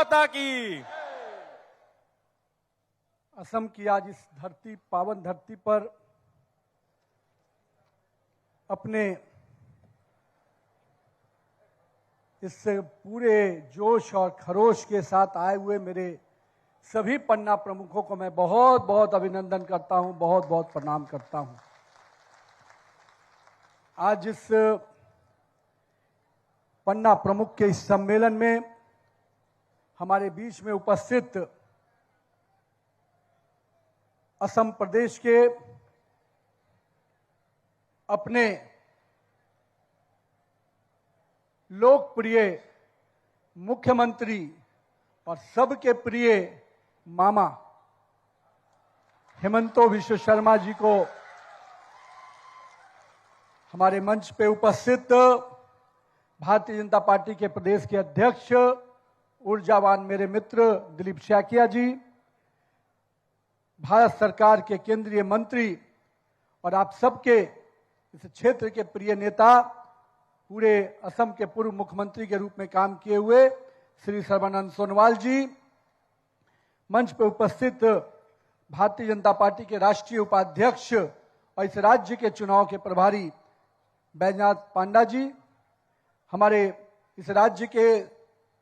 माता की। असम की आज इस धरती, पावन धरती पर अपने इस पूरे जोश और खरोश के साथ आए हुए मेरे सभी पन्ना प्रमुखों को मैं बहुत बहुत अभिनंदन करता हूं, बहुत बहुत प्रणाम करता हूं। आज इस पन्ना प्रमुख के इस सम्मेलन में हमारे बीच में उपस्थित असम प्रदेश के अपने लोकप्रिय मुख्यमंत्री और सबके प्रिय मामा हेमंतो बिश्व शर्मा जी को, हमारे मंच पे उपस्थित भारतीय जनता पार्टी के प्रदेश के अध्यक्ष ऊर्जावान मेरे मित्र दिलीप सैकिया जी, भारत सरकार के केंद्रीय मंत्री और आप सबके इस क्षेत्र के प्रिय नेता, पूरे असम के पूर्व मुख्यमंत्री के रूप में काम किए हुए श्री सर्बानंद सोनोवाल जी, मंच पर उपस्थित भारतीय जनता पार्टी के राष्ट्रीय उपाध्यक्ष और इस राज्य के चुनाव के प्रभारी बैजनाथ पांडा जी, हमारे इस राज्य के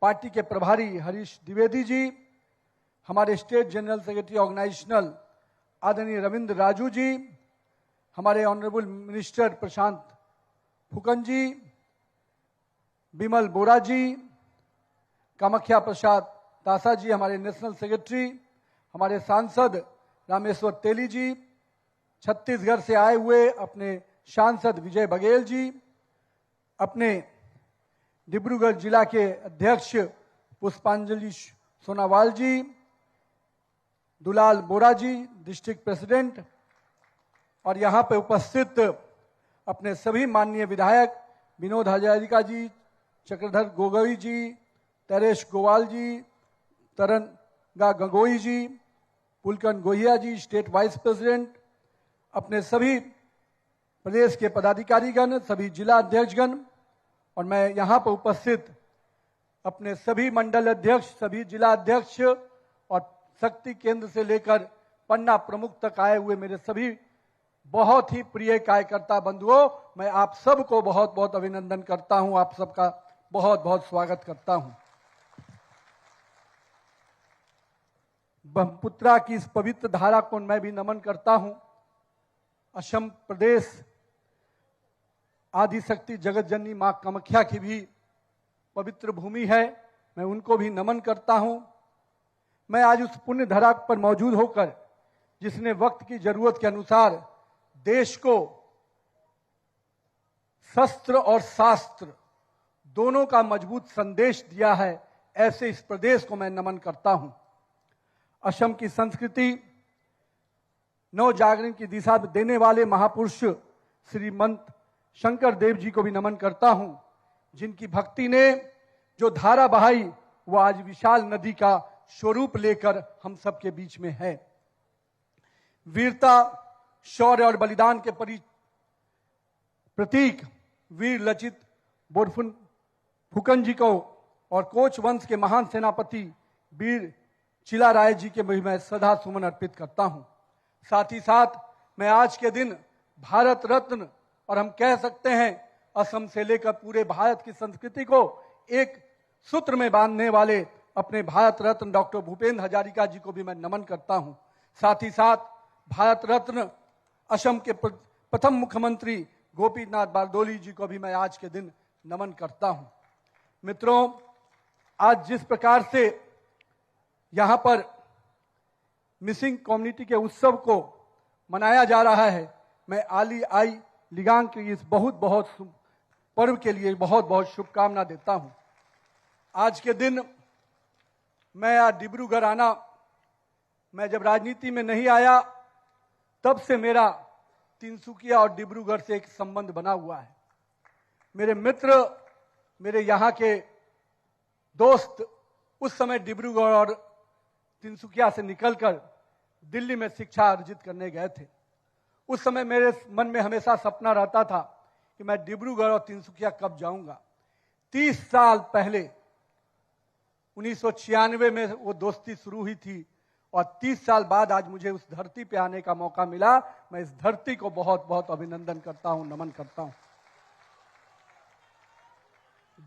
पार्टी के प्रभारी हरीश द्विवेदी जी, हमारे स्टेट जनरल सेक्रेटरी ऑर्गेनाइजेशनल आदरणीय रविंद्र राजू जी, हमारे ऑनरेबल मिनिस्टर प्रशांत फुकन जी, बिमल बोरा जी, कामाख्या प्रसाद तासा जी, हमारे नेशनल सेक्रेटरी, हमारे सांसद रामेश्वर तेली जी, छत्तीसगढ़ से आए हुए अपने सांसद विजय बघेल जी, अपने डिब्रूगढ़ जिला के अध्यक्ष पुष्पांजलि सोनावाल जी, दुलाल बोरा जी डिस्ट्रिक्ट प्रेसिडेंट, और यहाँ पे उपस्थित अपने सभी माननीय विधायक विनोद हजारिका जी, चक्रधर गोगोई जी, तरेश गोवाल जी, तरनगा गंगोई जी, पुलकन गोहिया जी स्टेट वाइस प्रेसिडेंट, अपने सभी प्रदेश के पदाधिकारीगण, सभी जिला अध्यक्षगण, और मैं यहाँ पर उपस्थित अपने सभी मंडल अध्यक्ष, सभी जिला अध्यक्ष और शक्ति केंद्र से लेकर पन्ना प्रमुख तक आए हुए मेरे सभी बहुत ही प्रिय कार्यकर्ता बंधुओं, मैं आप सबको बहुत बहुत अभिनंदन करता हूं, आप सबका बहुत बहुत स्वागत करता हूं। ब्रह्मपुत्रा की इस पवित्र धारा को मैं भी नमन करता हूं। असम प्रदेश आदिशक्ति जगत जननी मां कामाख्या की भी पवित्र भूमि है, मैं उनको भी नमन करता हूं। मैं आज उस पुण्य धरा पर मौजूद होकर, जिसने वक्त की जरूरत के अनुसार देश को शस्त्र और शास्त्र दोनों का मजबूत संदेश दिया है, ऐसे इस प्रदेश को मैं नमन करता हूं। असम की संस्कृति नव जागरण की दिशा देने वाले महापुरुष श्रीमंत शंकर देव जी को भी नमन करता हूं, जिनकी भक्ति ने जो धारा बहाई वो आज विशाल नदी का स्वरूप लेकर हम सबके बीच में है। वीरता, शौर्य और बलिदान के प्रतीक वीर लचित बोरफुकन जी को और कोच वंश के महान सेनापति वीर चिला राय जी के भी मैं श्रद्धा सुमन अर्पित करता हूं। साथ ही साथ मैं आज के दिन भारत रत्न और हम कह सकते हैं असम से लेकर पूरे भारत की संस्कृति को एक सूत्र में बांधने वाले अपने भारत रत्न डॉक्टर भूपेंद्र हजारिका जी को भी मैं नमन करता हूं। साथ ही साथ भारत रत्न असम के प्रथम मुख्यमंत्री गोपीनाथ बारदोली जी को भी मैं आज के दिन नमन करता हूं। मित्रों, आज जिस प्रकार से यहां पर मिसिंग कम्युनिटी के उत्सव को मनाया जा रहा है, मैं आली आई लिगांग के इस बहुत पर्व के लिए बहुत बहुत शुभकामना देता हूं। आज के दिन मैं आज डिब्रूगढ़ आना, मैं जब राजनीति में नहीं आया तब से मेरा तिनसुकिया और डिब्रूगढ़ से एक संबंध बना हुआ है। मेरे मित्र, मेरे यहाँ के दोस्त उस समय डिब्रूगढ़ और तिनसुकिया से निकलकर दिल्ली में शिक्षा अर्जित करने गए थे। उस समय मेरे मन में हमेशा सपना रहता था कि मैं डिब्रूगढ़ और तिनसुकिया कब जाऊंगा। 30 साल पहले 1996 में वो दोस्ती शुरू हुई थी और 30 साल बाद आज मुझे उस धरती पे आने का मौका मिला। मैं इस धरती को बहुत बहुत अभिनंदन करता हूं, नमन करता हूं।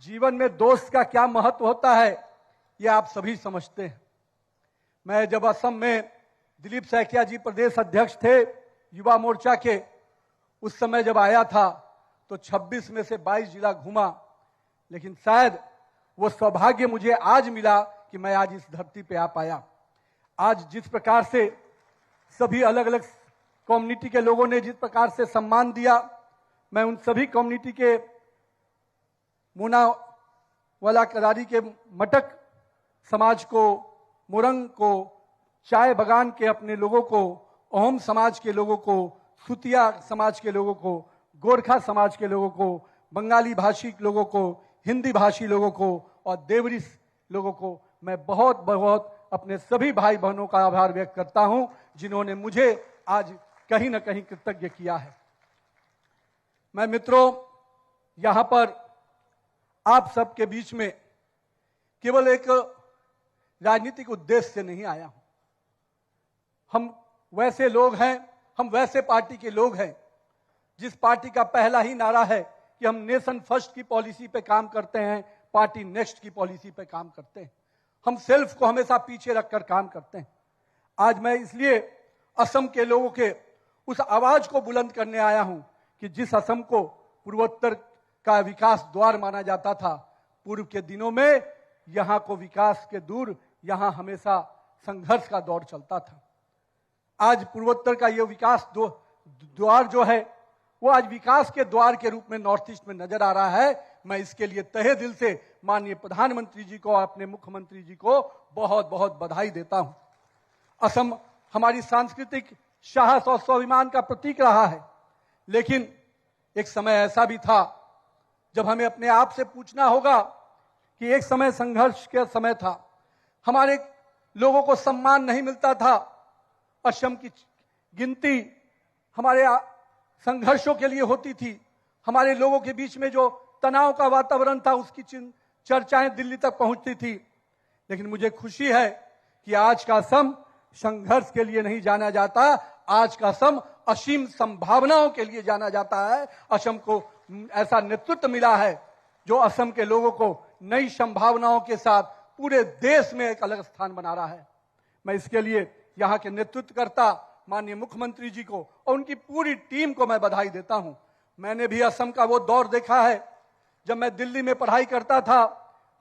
जीवन में दोस्त का क्या महत्व होता है ये आप सभी समझते हैं। मैं जब असम में दिलीप सैकिया जी प्रदेश अध्यक्ष थे युवा मोर्चा के, उस समय जब आया था तो 26 में से 22 जिला घूमा, लेकिन शायद वो सौभाग्य मुझे आज मिला कि मैं आज इस धरती पे आ पाया। आज जिस प्रकार से सभी अलग अलग कम्युनिटी के लोगों ने जिस प्रकार से सम्मान दिया, मैं उन सभी कम्युनिटी के मोना वाला करारी के मटक समाज को, मोरंग को, चाय बगान के अपने लोगों को, ओहम समाज के लोगों को, सुतिया समाज के लोगों को, गोरखा समाज के लोगों को, बंगाली भाषी लोगों को, हिंदी भाषी लोगों को और देवरी लोगों को मैं बहुत बहुत अपने सभी भाई बहनों का आभार व्यक्त करता हूं जिन्होंने मुझे आज कहीं न कहीं कृतज्ञ किया है। मैं मित्रों यहां पर आप सबके बीच में केवल एक राजनीतिक उद्देश्य से नहीं आया हूं। हम वैसे लोग हैं, हम वैसे पार्टी के लोग हैं जिस पार्टी का पहला ही नारा है कि हम नेशन फर्स्ट की पॉलिसी पे काम करते हैं, पार्टी नेक्स्ट की पॉलिसी पे काम करते हैं। हम सेल्फ को हमेशा पीछे रखकर काम करते हैं। आज मैं इसलिए असम के लोगों के उस आवाज को बुलंद करने आया हूं कि जिस असम को पूर्वोत्तर का विकास द्वार माना जाता था, पूर्व के दिनों में यहां को विकास के दूर, यहां हमेशा संघर्ष का दौर चलता था। आज पूर्वोत्तर का यह विकास द्वार जो है वो आज विकास के द्वार के रूप में नॉर्थ ईस्ट में नजर आ रहा है। मैं इसके लिए तहे दिल से माननीय प्रधानमंत्री जी को और अपने मुख्यमंत्री जी को बहुत बहुत बधाई देता हूं। असम हमारी सांस्कृतिक साहस और स्वाभिमान का प्रतीक रहा है, लेकिन एक समय ऐसा भी था जब हमें अपने आप से पूछना होगा कि एक समय संघर्ष का समय था, हमारे लोगों को सम्मान नहीं मिलता था, असम की गिनती हमारे संघर्षों के लिए होती थी, हमारे लोगों के बीच में जो तनाव का वातावरण था उसकी चर्चाएं दिल्ली तक पहुंचती थी। लेकिन मुझे खुशी है कि आज का असम संघर्ष के लिए नहीं जाना जाता, आज का असम असीम संभावनाओं के लिए जाना जाता है। असम को ऐसा नेतृत्व मिला है जो असम के लोगों को नई संभावनाओं के साथ पूरे देश में एक अलग स्थान बना रहा है। मैं इसके लिए यहाँ के नेतृत्वकर्ता माननीय मुख्यमंत्री जी को और उनकी पूरी टीम को मैं बधाई देता हूं। मैंने भी असम का वो दौर देखा है जब मैं दिल्ली में पढ़ाई करता था।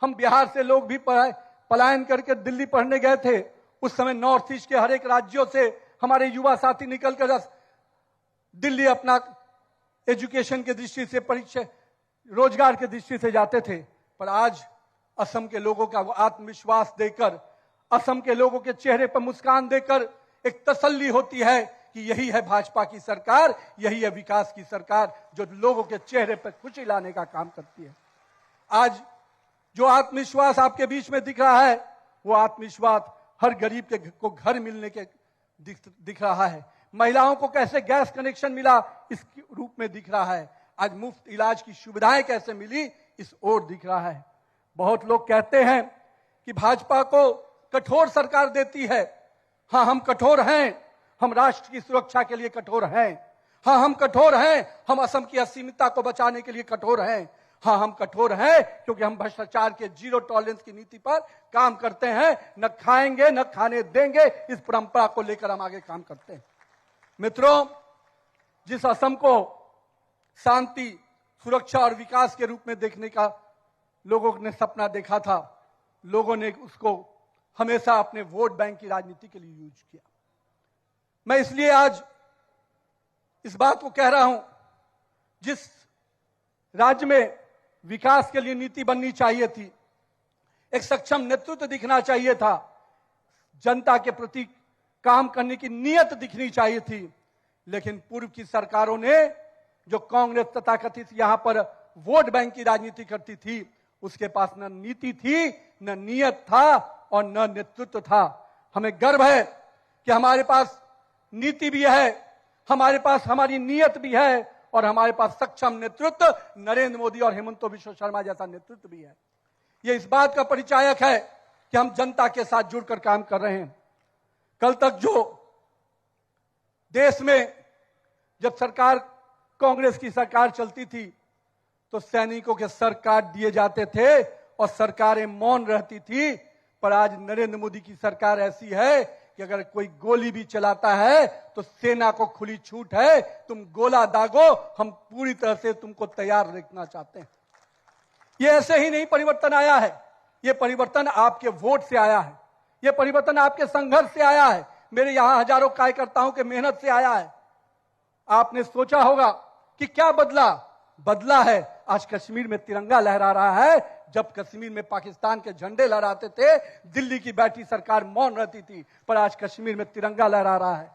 हम बिहार से लोग भी पलायन करके दिल्ली पढ़ने गए थे। उस समय नॉर्थ ईस्ट के हर एक राज्यों से हमारे युवा साथी निकलकर दिल्ली अपना एजुकेशन के दृष्टि से, परीक्षा रोजगार के दृष्टि से जाते थे। पर आज असम के लोगों का वो आत्मविश्वास देकर, असम के लोगों के चेहरे पर मुस्कान देकर एक तसल्ली होती है कि यही है भाजपा की सरकार, यही है विकास की सरकार जो लोगों के चेहरे पर खुशी लाने का काम करती है। आज जो आत्मविश्वास आपके बीच में दिख रहा है वो आत्मविश्वास हर गरीब के को घर मिलने के दिख रहा है। महिलाओं को कैसे गैस कनेक्शन मिला इस रूप में दिख रहा है। आज मुफ्त इलाज की सुविधाएं कैसे मिली इस ओर दिख रहा है। बहुत लोग कहते हैं कि भाजपा को कठोर सरकार देती है। हाँ, हम कठोर हैं, हम राष्ट्र की सुरक्षा के लिए कठोर हैं। हाँ, हम कठोर हैं, हम असम की असीमितता को बचाने के लिए कठोर हैं। हाँ, हम कठोर हैं क्योंकि हम भ्रष्टाचार के जीरो टॉलरेंस की नीति पर काम करते हैं। न खाएंगे न खाने देंगे, इस परंपरा को लेकर हम आगे काम करते हैं। मित्रों, जिस असम को शांति, सुरक्षा और विकास के रूप में देखने का लोगों ने सपना देखा था, लोगों ने उसको हमेशा अपने वोट बैंक की राजनीति के लिए यूज किया। मैं इसलिए आज इस बात को कह रहा हूं, जिस राज्य में विकास के लिए नीति बननी चाहिए थी, एक सक्षम नेतृत्व दिखना चाहिए था, जनता के प्रति काम करने की नीयत दिखनी चाहिए थी, लेकिन पूर्व की सरकारों ने जो कांग्रेस तथाकथित यहां पर वोट बैंक की राजनीति करती थी, उसके पास न नीति थी, न नीयत था और न नेतृत्व था। हमें गर्व है कि हमारे पास नीति भी है, हमारे पास हमारी नीयत भी है और हमारे पास सक्षम नेतृत्व नरेंद्र मोदी और हेमंत बिश्व शर्मा जैसा नेतृत्व भी है। यह इस बात का परिचायक है कि हम जनता के साथ जुड़कर काम कर रहे हैं। कल तक जो देश में जब सरकार कांग्रेस की सरकार चलती थी तो सैनिकों के सर काट दिए जाते थे और सरकारें मौन रहती थी, पर आज नरेंद्र मोदी की सरकार ऐसी है कि अगर कोई गोली भी चलाता है तो सेना को खुली छूट है, तुम गोला दागो, हम पूरी तरह से तुमको तैयार रखना चाहते हैं। ये ऐसे ही नहीं परिवर्तन आया है, ये परिवर्तन आपके वोट से आया है, ये परिवर्तन आपके संघर्ष से आया है, मेरे यहां हजारों कार्यकर्ताओं के मेहनत से आया है। आपने सोचा होगा कि क्या बदला है। आज कश्मीर में तिरंगा लहरा रहा है, जब कश्मीर में पाकिस्तान के झंडे लहराते थे, दिल्ली की बैठी सरकार मौन रहती थी, पर आज कश्मीर में तिरंगा लहरा रहा है।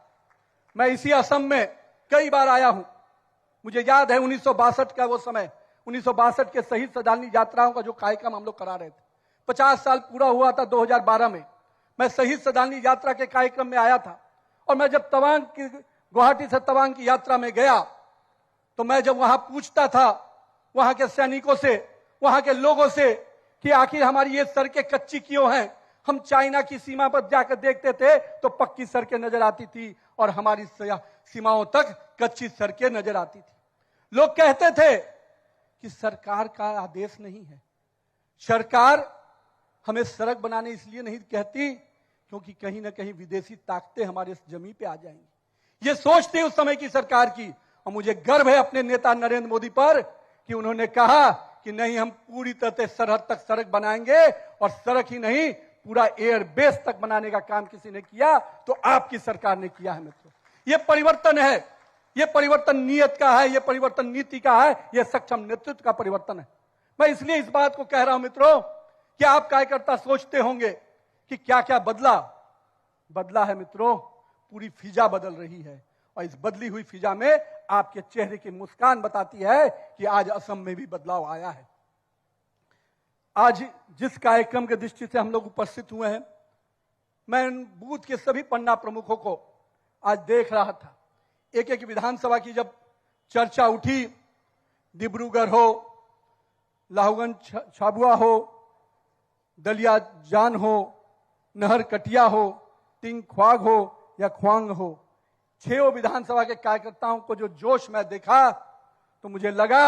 मैं इसी असम में कई बार आया हूं, मुझे याद है 1962 का वो समय, 1962 के शहीद श्रद्धांजलि यात्राओं का जो कार्यक्रम हम लोग करा रहे थे, 50 साल पूरा हुआ था 2012 में। मैं शहीद श्रद्धांजलि यात्रा के कार्यक्रम में आया था और मैं जब तवांग की, गुवाहाटी से तवांग की यात्रा में गया तो मैं जब वहां पूछता था वहां के सैनिकों से, वहां के लोगों से कि आखिर हमारी ये सड़कें कच्ची क्यों हैं। हम चाइना की सीमा पर जाकर देखते थे तो पक्की सड़कें नजर आती थी और हमारी सीमाओं तक कच्ची सड़कें नजर आती थी। लोग कहते थे कि सरकार का आदेश नहीं है, सरकार हमें सड़क बनाने इसलिए नहीं कहती क्योंकि कहीं ना कहीं विदेशी ताकतें हमारे जमीन पे आ जाएंगी। ये सोच थी उस समय की सरकार की, और मुझे गर्व है अपने नेता नरेंद्र मोदी पर कि उन्होंने कहा कि नहीं, हम पूरी तरह से सरहद तक सड़क बनाएंगे, और सड़क ही नहीं पूरा एयरबेस तक बनाने का काम किसी ने किया तो आपकी सरकार ने किया है। मित्रों, ये परिवर्तन है, ये परिवर्तन नीयत का है, ये परिवर्तन नीति का है, ये सक्षम नेतृत्व का परिवर्तन है। मैं इसलिए इस बात को कह रहा हूं मित्रों कि आप कार्यकर्ता सोचते होंगे कि क्या क्या बदला है। मित्रों, पूरी फिजा बदल रही है और इस बदली हुई फिजा में आपके चेहरे की मुस्कान बताती है कि आज असम में भी बदलाव आया है। आज जिस कार्यक्रम के दृष्टि से हम लोग उपस्थित हुए हैं, मैं बूथ के सभी पन्ना प्रमुखों को आज देख रहा था। एक एक विधानसभा की जब चर्चा उठी, डिब्रूगढ़ हो, लाहुगंज छाबुआ हो, दलिया जान हो, नहर कटिया हो, टिंग ख्वाग हो या ख्वांग हो, 6 विधानसभा के कार्यकर्ताओं को जो जोश में देखा तो मुझे लगा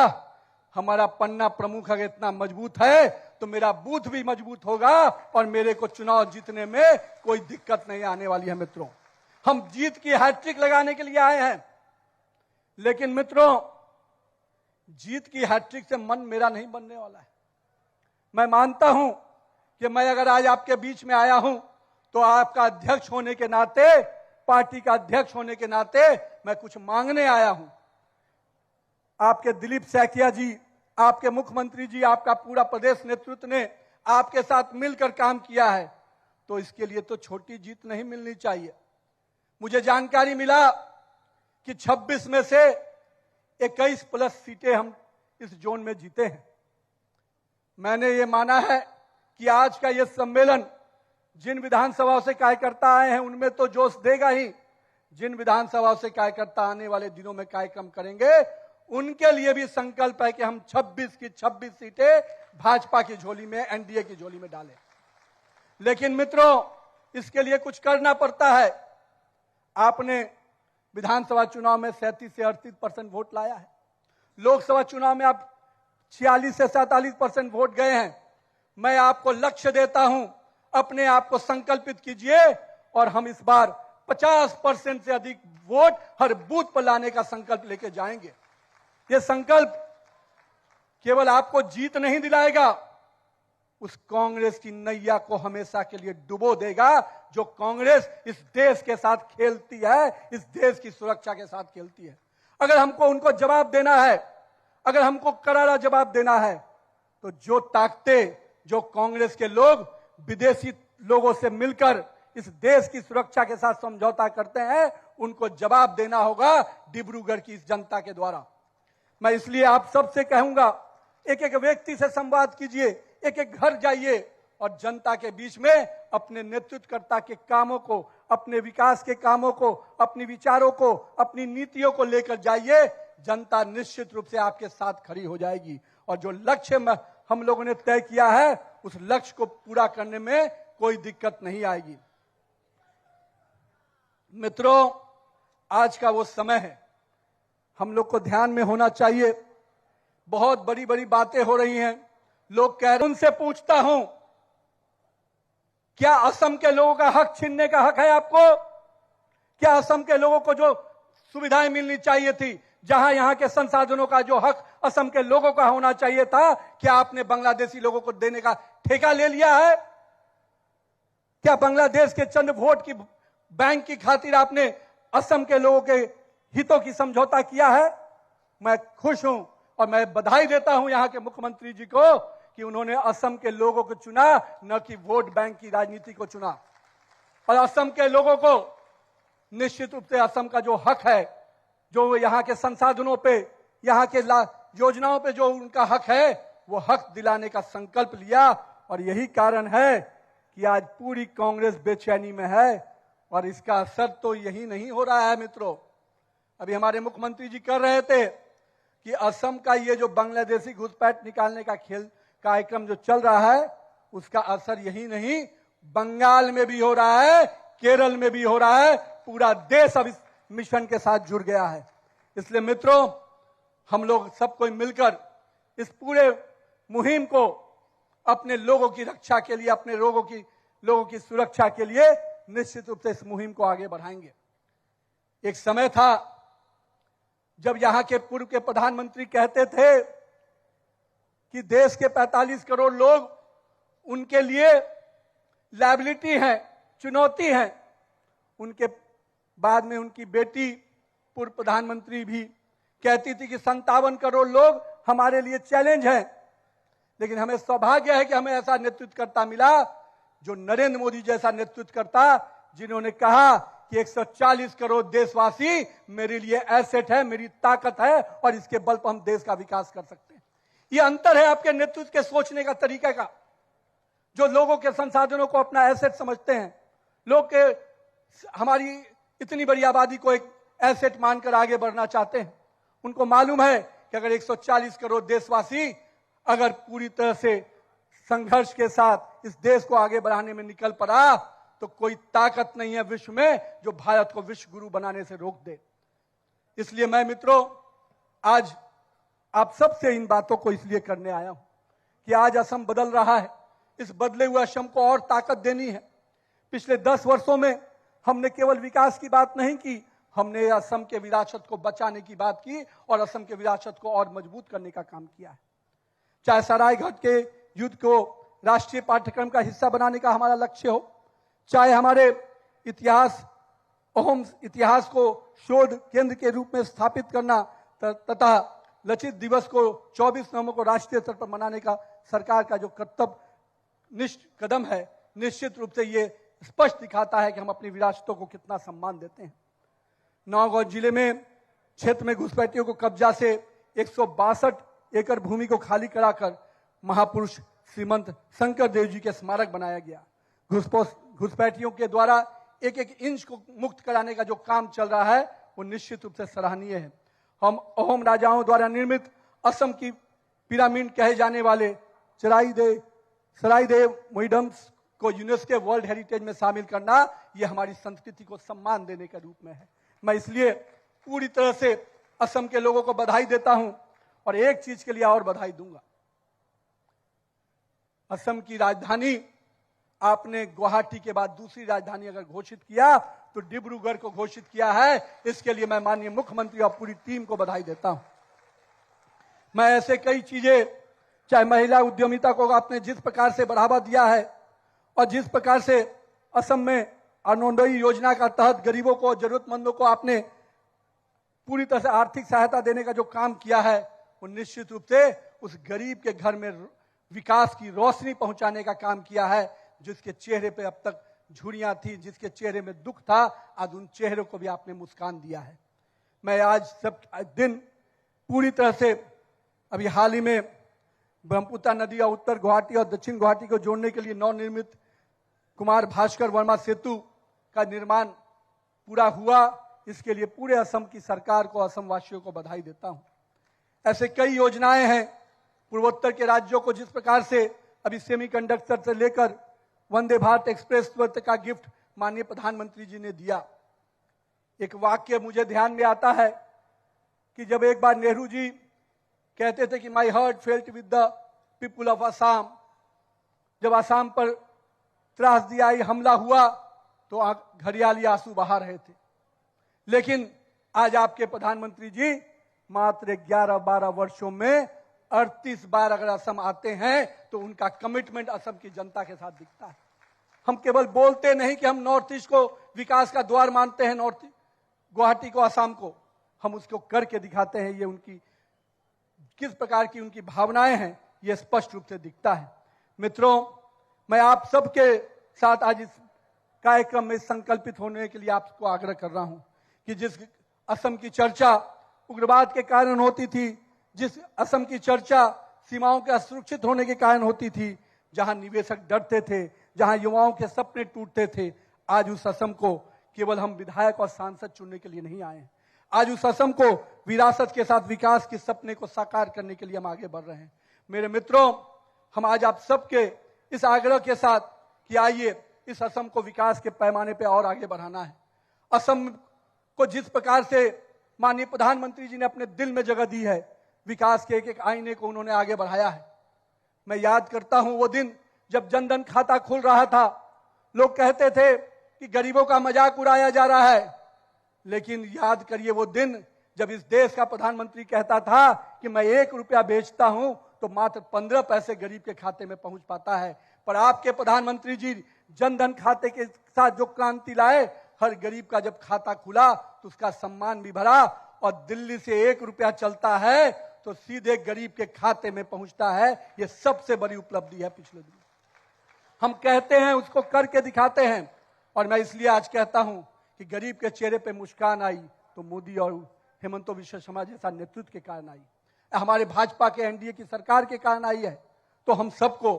हमारा पन्ना प्रमुख अगर इतना मजबूत है तो मेरा बूथ भी मजबूत होगा और मेरे को चुनाव जीतने में कोई दिक्कत नहीं आने वाली है। मित्रों, हम जीत की हैट्रिक लगाने के लिए आए हैं, लेकिन मित्रों जीत की हैट्रिक से मन मेरा नहीं बनने वाला है। मैं मानता हूं कि मैं अगर आज आपके बीच में आया हूं तो आपका अध्यक्ष होने के नाते, पार्टी का अध्यक्ष होने के नाते मैं कुछ मांगने आया हूं। आपके दिलीप सैकिया जी, आपके मुख्यमंत्री जी, आपका पूरा प्रदेश नेतृत्व ने आपके साथ मिलकर काम किया है, तो इसके लिए तो छोटी जीत नहीं मिलनी चाहिए। मुझे जानकारी मिला कि 26 में से 21 प्लस सीटें हम इस जोन में जीते हैं। मैंने ये माना है कि आज का ये सम्मेलन जिन विधानसभाओं से कार्यकर्ता आए हैं उनमें तो जोश देगा ही, जिन विधानसभाओं से कार्यकर्ता आने वाले दिनों में कार्यक्रम करेंगे उनके लिए भी संकल्प है कि हम 26 की 26 सीटें भाजपा की झोली में, एनडीए की झोली में डालें। लेकिन मित्रों, इसके लिए कुछ करना पड़ता है। आपने विधानसभा चुनाव में 37 से 38% वोट लाया है, लोकसभा चुनाव में आप 46 से 47% वोट गए हैं। मैं आपको लक्ष्य देता हूं, अपने आप को संकल्पित कीजिए और हम इस बार 50% से अधिक वोट हर बूथ पर लाने का संकल्प लेके जाएंगे। ये संकल्प केवल आपको जीत नहीं दिलाएगा, उस कांग्रेस की नैया को हमेशा के लिए डुबो देगा जो कांग्रेस इस देश के साथ खेलती है, इस देश की सुरक्षा के साथ खेलती है। अगर हमको उनको जवाब देना है, अगर हमको करारा जवाब देना है, तो जो ताकतें, जो कांग्रेस के लोग विदेशी लोगों से मिलकर इस देश की सुरक्षा के साथ समझौता करते हैं, उनको जवाब देना होगा डिब्रूगढ़ की इस जनता के द्वारा। मैं इसलिए आप सबसे कहूंगा, एक एक व्यक्ति से संवाद कीजिए, एक एक घर जाइए और जनता के बीच में अपने नेतृत्वकर्ता के कामों को, अपने विकास के कामों को, अपने विचारों को, अपनी नीतियों को लेकर जाइए। जनता निश्चित रूप से आपके साथ खड़ी हो जाएगी और जो लक्ष्य हम लोगों ने तय किया है उस लक्ष्य को पूरा करने में कोई दिक्कत नहीं आएगी। मित्रों, आज का वो समय है, हम लोग को ध्यान में होना चाहिए। बहुत बड़ी बड़ी बातें हो रही हैं, लोग कह रहे, उनसे पूछता हूं, क्या असम के लोगों का हक छीनने का हक है आपको? क्या असम के लोगों को जो सुविधाएं मिलनी चाहिए थी, जहां यहां के संसाधनों का जो हक असम के लोगों का होना चाहिए था, क्या आपने बांग्लादेशी लोगों को देने का ठेका ले लिया है? क्या बांग्लादेश के चंद वोट की बैंक की खातिर आपने असम के लोगों के हितों की समझौता किया है? मैं खुश हूं और मैं बधाई देता हूं यहां के मुख्यमंत्री जी को कि उन्होंने असम के लोगों को चुना, न कि वोट बैंक की राजनीति को चुना। और असम के लोगों को निश्चित रूप से असम का जो हक है, जो यहां के संसाधनों पे, यहां के योजनाओं पे जो उनका हक है, वो हक दिलाने का संकल्प लिया। और यही कारण है कि आज पूरी कांग्रेस बेचैनी में है। और इसका असर तो यही नहीं हो रहा है मित्रों, अभी हमारे मुख्यमंत्री जी कर रहे थे कि असम का ये जो बांग्लादेशी घुसपैठ निकालने का कार्यक्रम जो चल रहा है, उसका असर यही नहीं, बंगाल में भी हो रहा है, केरल में भी हो रहा है। पूरा देश अब इस मिशन के साथ जुड़ गया है। इसलिए मित्रों, हम लोग सब कोई मिलकर इस पूरे मुहिम को अपने लोगों की रक्षा के लिए, अपने लोगों की सुरक्षा के लिए निश्चित रूप से इस मुहिम को आगे बढ़ाएंगे। एक समय था जब यहां के पूर्व के प्रधानमंत्री कहते थे कि देश के 45 करोड़ लोग उनके लिए लायबिलिटी है, चुनौती है। उनके बाद में उनकी बेटी पूर्व प्रधानमंत्री भी कहती थी कि 57 करोड़ लोग हमारे लिए चैलेंज हैं। लेकिन हमें सौभाग्य है कि हमें ऐसा नेतृत्वकर्ता मिला, जो नरेंद्र मोदी जैसा नेतृत्वकर्ता, जिन्होंने कहा कि 140 करोड़ देशवासी मेरे लिए एसेट है, मेरी ताकत है, और इसके बल पर हम देश का विकास कर सकते हैं। ये अंतर है आपके नेतृत्व के सोचने का तरीका का, जो लोगों के संसाधनों को अपना एसेट समझते हैं। लोग के हमारी इतनी बड़ी आबादी को एक एसेट मानकर आगे बढ़ना चाहते हैं। उनको मालूम है कि अगर 140 करोड़ देशवासी अगर पूरी तरह से संघर्ष के साथ इस देश को आगे बढ़ाने में निकल पड़ा, तो कोई ताकत नहीं है विश्व में जो भारत को विश्व गुरु बनाने से रोक दे। इसलिए मैं मित्रों आज आप सबसे इन बातों को इसलिए करने आया हूं कि आज असम बदल रहा है। इस बदले हुए असम को और ताकत देनी है। पिछले 10 वर्षों में हमने केवल विकास की बात नहीं की, हमने असम के विरासत को बचाने की बात की और असम के विरासत को और मजबूत करने का काम किया है। चाहे सरायघाट के युद्ध को राष्ट्रीय पाठ्यक्रम का हिस्सा बनाने का हमारा लक्ष्य हो, चाहे हमारे अहोम इतिहास को शोध केंद्र के रूप में स्थापित करना तथा लचित दिवस को 24 नवंबर को राष्ट्रीय स्तर पर मनाने का सरकार का जो कर्तव्यनिष्ठ कदम है, निश्चित रूप से ये स्पष्ट दिखाता है कि हम अपनी विरासतों को कितना सम्मान देते हैं। नौगांव जिले में क्षेत्र में घुसपैठियों को कब्जा से 162 एकड़ भूमि को खाली कराकर महापुरुष श्रीमंत शंकर देव जी के स्मारक बनाया गया। घुसपैठियों के द्वारा एक एक इंच को मुक्त कराने का जो काम चल रहा है, वो निश्चित रूप से सराहनीय है। हम अहोम राजाओं द्वारा निर्मित असम की पिरामिड कहे जाने वाले सराइदेव म्यूजियम्स को यूनेस्को वर्ल्ड हेरिटेज में शामिल करना, यह हमारी संस्कृति को सम्मान देने के रूप में है। मैं इसलिए पूरी तरह से असम के लोगों को बधाई देता हूं और एक चीज के लिए और बधाई दूंगा। असम की राजधानी आपने गुवाहाटी के बाद दूसरी राजधानी अगर घोषित किया तो डिब्रूगढ़ को घोषित किया है। इसके लिए मैं माननीय मुख्यमंत्री और पूरी टीम को बधाई देता हूं। मैं ऐसे कई चीजें, चाहे महिला उद्यमिता को आपने जिस प्रकार से बढ़ावा दिया है और जिस प्रकार से असम में अरुणोदय योजना का तहत गरीबों को, जरूरतमंदों को आपने पूरी तरह से आर्थिक सहायता देने का जो काम किया है, वो निश्चित रूप से उस गरीब के घर में विकास की रोशनी पहुंचाने का काम किया है। जिसके चेहरे पे अब तक झुर्रियां थी, जिसके चेहरे में दुख था, आज उन चेहरों को भी आपने मुस्कान दिया है। मैं आज सब दिन पूरी तरह से, अभी हाल ही में ब्रह्मपुत्र नदी और उत्तर गुवाहाटी और दक्षिण गुवाहाटी को जोड़ने के लिए नवनिर्मित कुमार भास्कर वर्मा सेतु का निर्माण पूरा हुआ। इसके लिए पूरे असम की सरकार को, असम वासियों को बधाई देता हूं। ऐसे कई योजनाएं हैं पूर्वोत्तर के राज्यों को, जिस प्रकार से अभी सेमीकंडक्टर से लेकर वंदे भारत एक्सप्रेस का गिफ्ट माननीय प्रधानमंत्री जी ने दिया। एक वाक्य मुझे ध्यान में आता है कि जब एक बार नेहरू जी कहते थे कि my heart felt with the people of Assam, जब असम पर त्रासदियाई हमला हुआ तो घड़ियाली आंसू बहा रहे थे। लेकिन आज आपके प्रधानमंत्री जी मात्र 11-12 वर्षों में 38 बार अगर असम आते हैं तो उनका कमिटमेंट असम की जनता के साथ दिखता है। हम केवल बोलते नहीं कि हम नॉर्थ ईस्ट को विकास का द्वार मानते हैं, नॉर्थ गुवाहाटी को, असम को, हम उसको करके दिखाते हैं। ये उनकी किस प्रकार की उनकी भावनाएं हैं ये स्पष्ट रूप से दिखता है। मित्रों, मैं आप सबके साथ आज इस कार्यक्रम में संकल्पित होने के लिए आपको आग्रह कर रहा हूं कि जिस असम की चर्चा उग्रवाद के कारण होती थी, जिस असम की चर्चा सीमाओं के असुरक्षित होने के कारण होती थी, जहां निवेशक डरते थे, जहां युवाओं के सपने टूटते थे, आज उस असम को केवल हम विधायक और सांसद चुनने के लिए नहीं आए हैं। आज उस असम को विरासत के साथ विकास के सपने को साकार करने के लिए हम आगे बढ़ रहे हैं। मेरे मित्रों, हम आज आप सबके इस आग्रह के साथ कि आइए इस असम को विकास के पैमाने पर और आगे बढ़ाना है। असम को जिस प्रकार से माननीय प्रधानमंत्री जी ने अपने दिल में जगह दी है, विकास के एक एक आईने को उन्होंने आगे बढ़ाया है। मैं याद करता हूं वो दिन जब जनधन खाता खुल रहा था, लोग कहते थे कि गरीबों का मजाक उड़ाया जा रहा है। लेकिन याद करिए वो दिन जब इस देश का प्रधानमंत्री कहता था कि मैं 1 रुपया बेचता हूं तो मात्र 15 पैसे गरीब के खाते में पहुंच पाता है। पर आपके प्रधानमंत्री जी जनधन खाते के साथ जो क्रांति लाए, हर गरीब का जब खाता खुला तो उसका सम्मान भी भरा और दिल्ली से 1 रुपया चलता है तो सीधे गरीब के खाते में पहुंचता है। ये सबसे बड़ी उपलब्धि है पिछले दिनों। हम कहते हैं, उसको करके दिखाते हैं। और मैं इसलिए आज कहता हूं कि गरीब के चेहरे पे मुस्कान आई तो मोदी और हेमंत बिश्व शर्मा जैसा नेतृत्व के कारण आई, हमारे भाजपा के एनडीए की सरकार के कारण आई है। तो हम सबको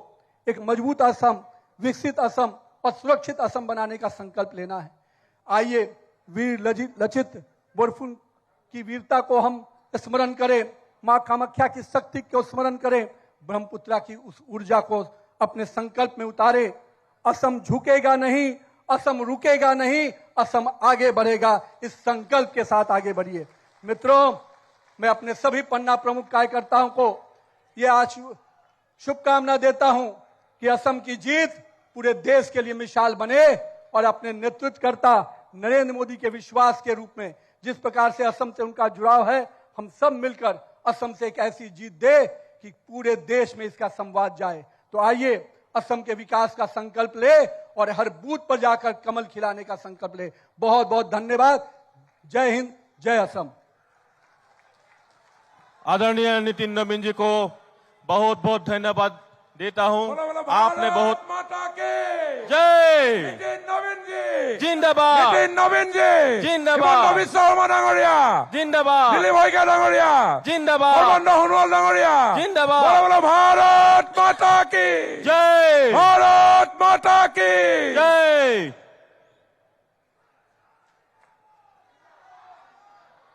एक मजबूत असम, विकसित असम और सुरक्षित असम बनाने का संकल्प लेना है। आइए वीर लचित बोरफुकन की वीरता को हम स्मरण करें, मां कामाख्या की शक्ति को स्मरण करें, ब्रह्मपुत्रा की उस ऊर्जा को अपने संकल्प में उतारे। असम झुकेगा नहीं, असम रुकेगा नहीं, असम आगे बढ़ेगा। इस संकल्प के साथ आगे बढ़िए। मित्रों, मैं अपने सभी पन्ना प्रमुख कार्यकर्ताओं को ये आज शुभकामना देता हूं कि असम की जीत पूरे देश के लिए मिसाल बने और अपने नेतृत्वकर्ता नरेंद्र मोदी के विश्वास के रूप में जिस प्रकार से असम से उनका जुड़ाव है, हम सब मिलकर असम से एक ऐसी जीत दे कि पूरे देश में इसका संवाद जाए। तो आइए असम के विकास का संकल्प ले और हर बूथ पर जाकर कमल खिलाने का संकल्प ले। बहुत बहुत धन्यवाद। जय हिंद, जय असम। आदरणीय नितिन नवीन जी को बहुत बहुत धन्यवाद देता हूं। आपने बहुत माता के जय, नितिन नवीन जी जिंदाबाद, नितिन नवीन जी जिंदाबाद, हिमंत शर्मा डांगरिया जिंदाबाद, दिलीप भाईका डांगरिया जिंदाबाद, सर्बानंद सोनोवाल डांगरिया जिंदाबाद, बोलो बोलो भारत माता की जय, भारत माता की जय।